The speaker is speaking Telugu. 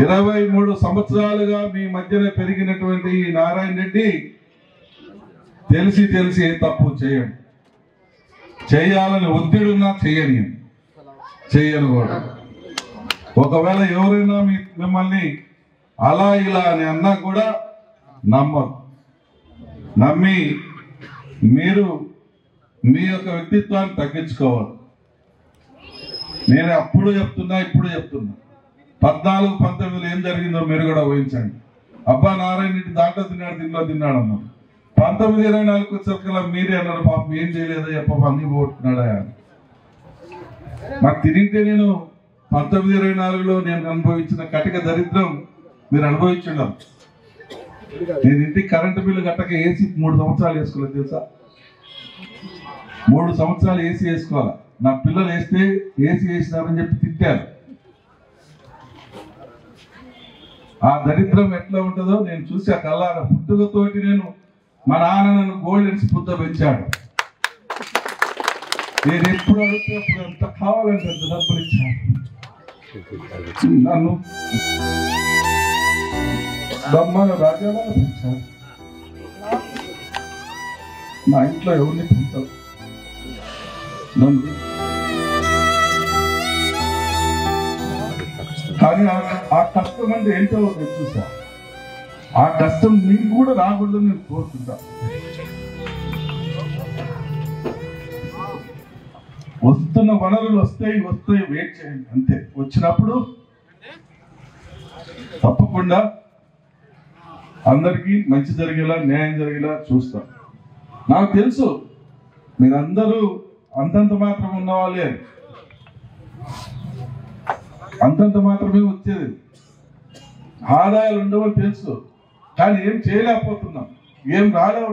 23 సంవత్సరాలుగా మీ మధ్యన పెరిగినటువంటి ఈ నారాయణ రెడ్డి తెలిసి తెలిసి ఏ తప్పు చేయడు. చేయాలని ఒత్తిడున్నా చేయను కూడా. ఒకవేళ ఎవరైనా మిమ్మల్ని అలా ఇలా అని అన్నా కూడా నమ్మి మీరు మీ యొక్క వ్యక్తిత్వాన్ని తగ్గించుకోవాలి. నేను అప్పుడు చెప్తున్నా, ఇప్పుడు చెప్తున్నా, 14-19 ఏం జరిగిందో మీరు కూడా ఊహించండి. అబ్బా నారాయణ రెడ్డి దాంట్లో తిన్నాడు, దీంట్లో తిన్నాడు అన్నారు. 19-24 వచ్చేసరికల్లా మీరే అన్నారు, పాపం ఏం చేయలేదో చెప్ప అన్ని పోగొట్టుకున్నాడా. నాకు తిరిగితే నేను 19-24లో నేను అనుభవించిన కటిక దరిద్రం మీరు అనుభవించున్నారు. నేను ఇంటికి కరెంటు బిల్లు కట్టక ఏసీ 3 సంవత్సరాలు వేసుకోలేదు తెలుసా. 3 సంవత్సరాలు ఏసీ వేసుకోవాలా. నా పిల్లలు వేస్తే ఏసీ వేసినారని చెప్పి తిట్టారు. ఆ దరిద్రం ఎట్లా ఉంటుందో నేను చూసి ఆ కళ్ళార పుట్టుకతోటి నేను మా నాన్న నన్ను గోల్డెన్ స్పూన్తో పెంచాడు. నేను ఎప్పుడు అడిగితే అప్పుడు ఎంత కావాలంటే అంత డబ్బులు ఇచ్చాను. నన్ను బ్రహ్మాండ రాజాలా పెంచాడు. మా ఇంట్లో ఎవరిని పెంచారు. కానీ ఆ కష్టం అంటే ఏంటో నేను చూసా. ఆ కష్టం నీకు కూడా రాకూడదని నేను కోరుకుంటా. వస్తున్న వనరులు వస్తాయి వెయిట్ చేయండి అంతే. వచ్చినప్పుడు తప్పకుండా అందరికీ మంచి జరిగేలా, న్యాయం జరిగేలా చూస్తాం. నాకు తెలుసు మీరందరూ అంతంత మాత్రం ఉన్నవాళ్ళే, అంతంత మాత్రమే వచ్చేది, ఆదాయాలు ఉండవని తెలుసు. కానీ ఏం చేయలేకపోతున్నాం, ఏం రాలేవు.